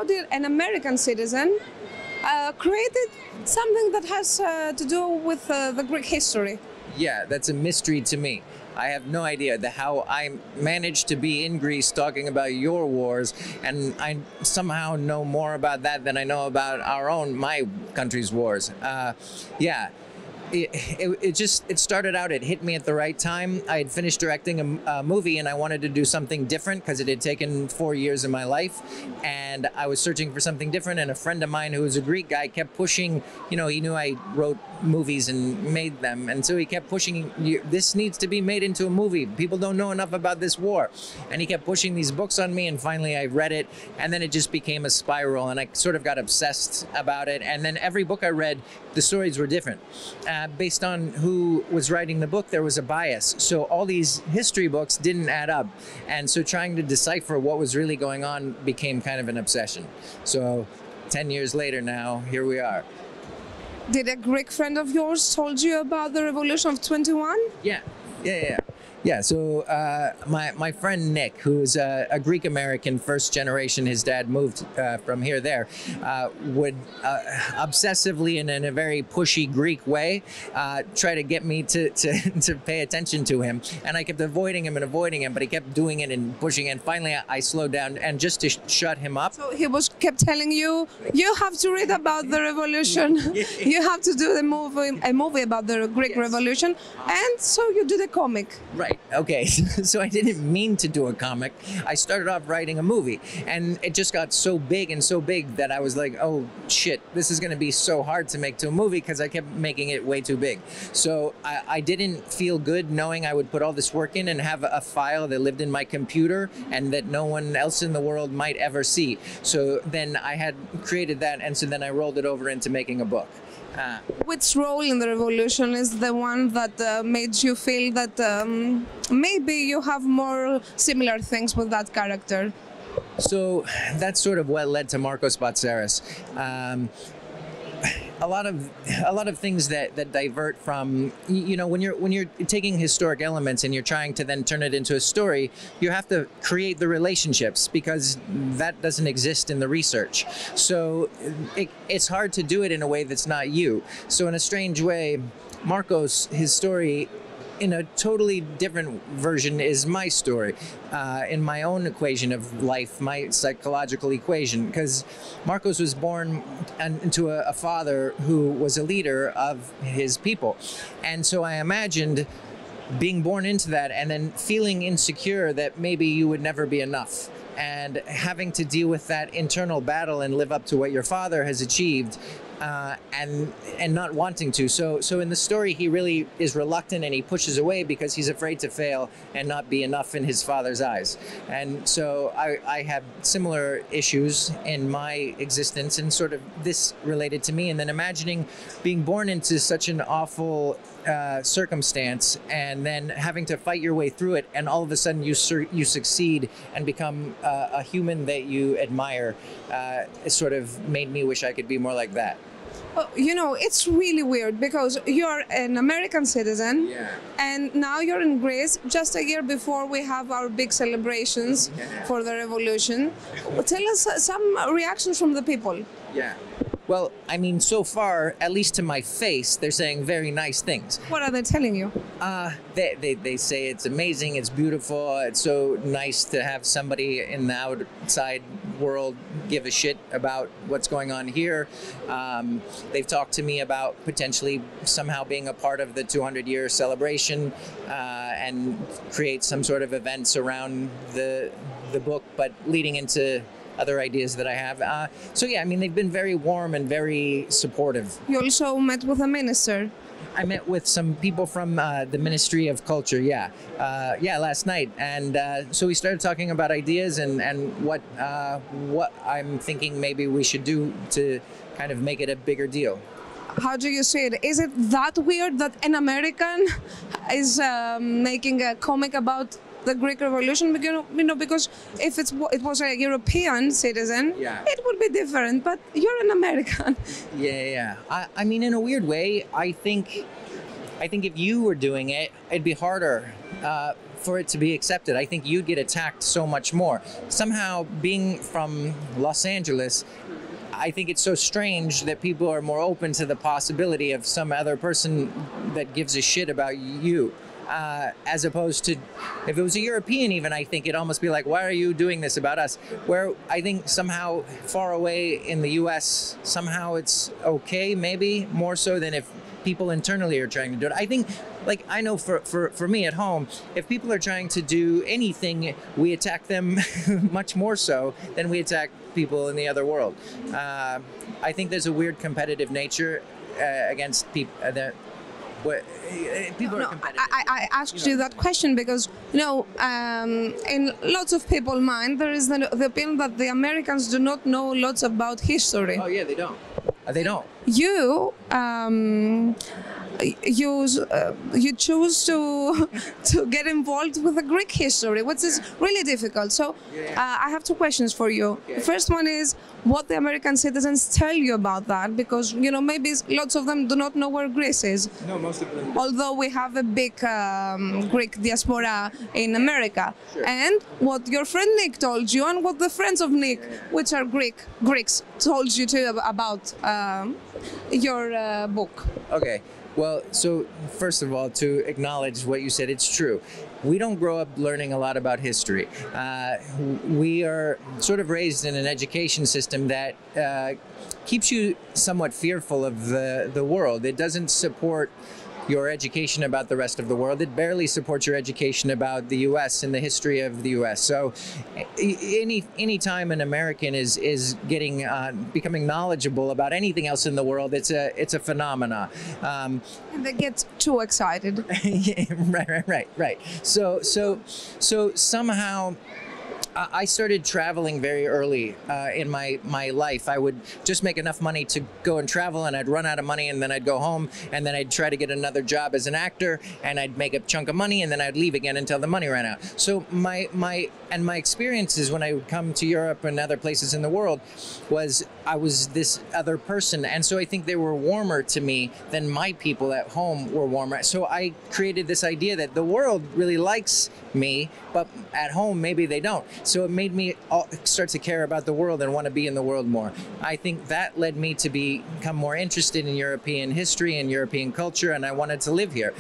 how did an American citizen created something that has to do with the Greek history? Yeah, that's a mystery to me. I have no idea how I managed to be in Greece talking about your wars, and I somehow know more about that than I know about my country's wars. Yeah. It started out, it hit me at the right time. I had finished directing a movie and I wanted to do something different because it had taken 4 years of my life, and I was searching for something different, and a friend of mine who was a Greek guy kept pushing, he knew I wrote movies and made them, and so he kept pushing, this needs to be made into a movie. People don't know enough about this war. And he kept pushing these books on me, and finally I read it, and then it just became a spiral, and I sort of got obsessed about it. And then every book I read, the stories were different. Based on who was writing the book, there was a bias. So all these history books didn't add up. And so trying to decipher what was really going on became kind of an obsession. So 10 years later now, here we are. Did a Greek friend of yours told you about the revolution of 21? Yeah, so my friend Nick, who's a Greek American, first generation, his dad moved from here there, would obsessively and in a very pushy Greek way try to get me to pay attention to him. And I kept avoiding him, but he kept doing it and pushing it. And finally I slowed down, and just to shut him up. So he kept telling you, you have to read about the revolution. You have to do a movie about the Greek Revolution. And so you did a comic. Right. Okay. So I didn't mean to do a comic. I started off writing a movie, and it just got so big that I was like, oh shit, this is going to be so hard to make to a movie, because I kept making it way too big. So I didn't feel good knowing I would put all this work in and have a file that lived in my computer and that no one else in the world might ever see. So then I had created that, and so then I rolled it over into making a book. Which role in the revolution is the one that made you feel that maybe you have more similar things with that character? So that's sort of what led to Marcos Batseris. A lot of things that divert from, when you're taking historic elements and you're trying to then turn it into a story, you have to create the relationships, because that doesn't exist in the research. So it's hard to do it in a way that's not you. So in a strange way, Marcos, his story, in a totally different version, is my story, in my own equation of life, my psychological equation, because Marcos was born into a father who was a leader of his people. And so I imagined being born into that and then feeling insecure that maybe you would never be enough, and having to deal with that internal battle and live up to what your father has achieved, and not wanting to. So in the story, he really is reluctant, and he pushes away because he's afraid to fail and not be enough in his father's eyes. And so I have similar issues in my existence, and sort of this related to me. And then imagining being born into such an awful circumstance, and then having to fight your way through it, and all of a sudden you succeed and become a human that you admire. It sort of made me wish I could be more like that. Well, it's really weird, because you're an American citizen, and now you're in Greece just a year before we have our big celebrations for the revolution. Tell us some reactions from the people. Yeah. Well, I mean, so far, at least to my face, they're saying very nice things. What are they telling you? They say it's amazing, it's beautiful, it's so nice to have somebody in the outside world give a shit about what's going on here. They've talked to me about potentially somehow being a part of the 200-year celebration, and create some sort of events around the book, but leading into other ideas that I have. So yeah, I mean, they've been very warm and very supportive. You also met with a minister. I met with some people from the Ministry of Culture, last night. And so we started talking about ideas and what I'm thinking maybe we should do to kind of make it a bigger deal. How do you see it? Is it that weird that an American is making a comic about the Greek Revolution? Because if it was a European citizen, it would be different. But you're an American. Yeah. I mean, in a weird way, I think if you were doing it, it'd be harder for it to be accepted. I think you'd get attacked so much more. Somehow, being from Los Angeles, I think it's so strange that people are more open to the possibility of some other person that gives a shit about you. As opposed to, if it was a European even, I think it'd almost be like, why are you doing this about us? Where I think somehow far away in the US, somehow it's okay, maybe more so than if people internally are trying to do it. I think, like, I know for me at home, if people are trying to do anything, we attack them much more so than we attack people in the other world. I think there's a weird competitive nature against people that people are competitive. I asked you that question because, in lots of people's mind, there is the opinion that the Americans do not know lots about history. Oh yeah, they don't. They don't. You choose to get involved with the Greek history, which is really difficult. So I have two questions for you. The first one is what the American citizens tell you about that, because maybe lots of them do not know where Greece is. No, most of them. Although we have a big Greek diaspora in America. Sure. And what your friend Nick told you, and what the friends of Nick, which are Greeks, told you too about your book. Okay. Well, so first of all, to acknowledge what you said, it's true. We don't grow up learning a lot about history. We are sort of raised in an education system that keeps you somewhat fearful of the world. It doesn't support your education about the rest of the world. It barely supports your education about the U.S. and the history of the U.S. So any time an American is getting becoming knowledgeable about anything else in the world, it's a phenomena. And they get too excited. Yeah, right. So somehow I started traveling very early in my life. I would just make enough money to go and travel, and I'd run out of money, and then I'd go home, and then I'd try to get another job as an actor, and I'd make a chunk of money, and then I'd leave again until the money ran out. So my experiences when I would come to Europe and other places in the world was I was this other person, and so I think they were warmer to me than my people at home were warmer. So I created this idea that the world really likes me, but at home maybe they don't. So it made me start to care about the world and want to be in the world more. I think that led me to become more interested in European history and European culture, and I wanted to live here.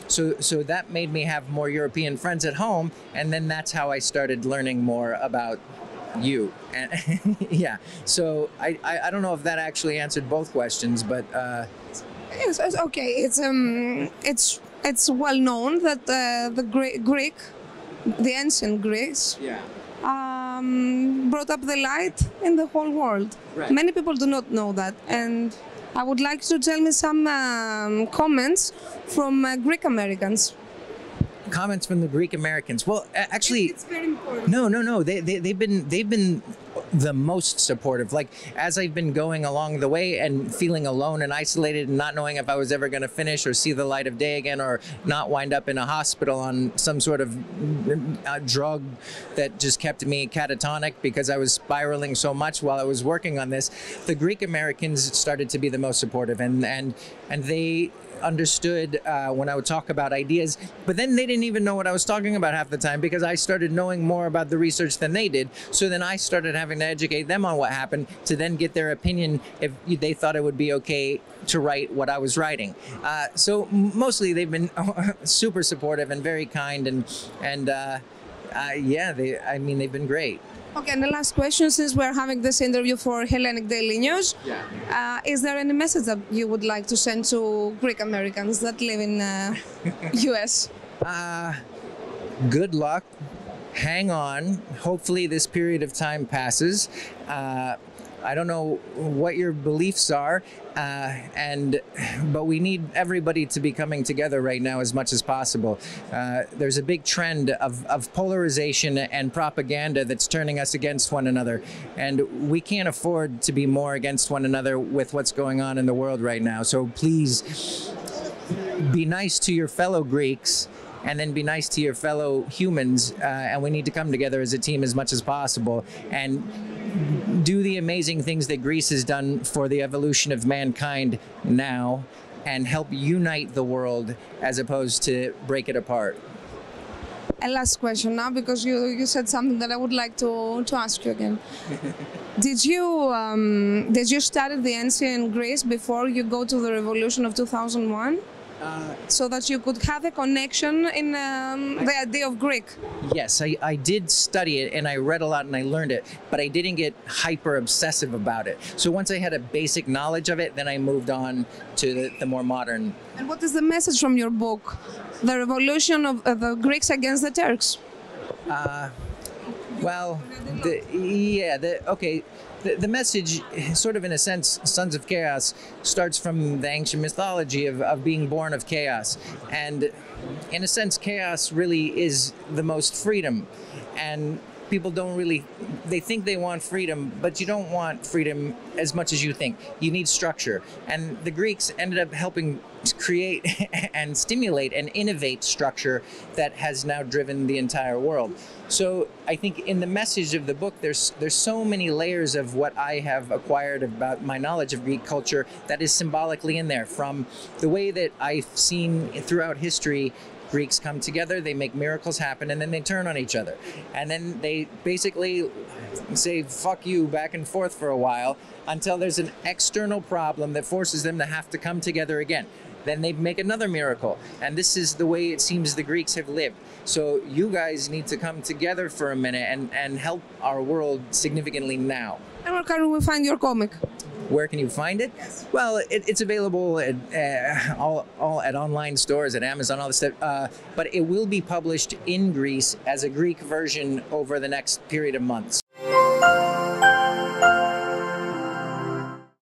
So that made me have more European friends at home, and then that's how I started learning more about you. And yeah, so I don't know if that actually answered both questions, but yes, it's okay. It's well known that the ancient Greeks, brought up the light in the whole world. Right. Many people do not know that, and I would like to tell me some comments from Greek Americans. Comments from the Greek Americans. Well, actually, it's very important. No. They've been the most supportive. Like, as I've been going along the way and feeling alone and isolated and not knowing if I was ever going to finish or see the light of day again, or not wind up in a hospital on some sort of drug that just kept me catatonic because I was spiraling so much while I was working on this, the Greek Americans started to be the most supportive, and they understood when I would talk about ideas, but then they didn't even know what I was talking about half the time because I started knowing more about the research than they did. So then I started having to educate them on what happened to then get their opinion if they thought it would be okay to write what I was writing. So mostly they've been super supportive and very kind, and yeah, they've been great. Okay, and the last question, since we're having this interview for Hellenic Daily News, is there any message that you would like to send to Greek Americans that live in US? Good luck. Hang on. Hopefully this period of time passes. I don't know what your beliefs are, but we need everybody to be coming together right now as much as possible. There's a big trend of polarization and propaganda that's turning us against one another, and we can't afford to be more against one another with what's going on in the world right now. So please be nice to your fellow Greeks, and then be nice to your fellow humans, and we need to come together as a team as much as possible and do the amazing things that Greece has done for the evolution of mankind now, and help unite the world as opposed to break it apart. A last question now, because you said something that I would like to ask you again. Did you study the ancient Greece before you go to the revolution of 2001? So that you could have a connection in the idea of Greek? Yes, I did study it, and I read a lot and I learned it, but I didn't get hyper obsessive about it. So once I had a basic knowledge of it, then I moved on to the more modern. And what is the message from your book? The revolution of the Greeks against the Turks? The message, sort of in a sense, Sons of Chaos, starts from the ancient mythology of being born of chaos. And in a sense, chaos really is the most freedom. And people don't really, they think they want freedom, but you don't want freedom as much as you think. You need structure. And the Greeks ended up helping to create and stimulate and innovate structure that has now driven the entire world. So I think in the message of the book, there's so many layers of what I have acquired about my knowledge of Greek culture that is symbolically in there, from the way that I've seen throughout history Greeks come together, they make miracles happen, and then they turn on each other. And then they basically say, fuck you, back and forth for a while, until there's an external problem that forces them to have to come together again. Then they make another miracle. And this is the way it seems the Greeks have lived. So you guys need to come together for a minute and help our world significantly now. And where can we find your comic? Where can you find it? Yes. Well, it's available at all at online stores, at Amazon, all this stuff. But it will be published in Greece as a Greek version over the next period of months.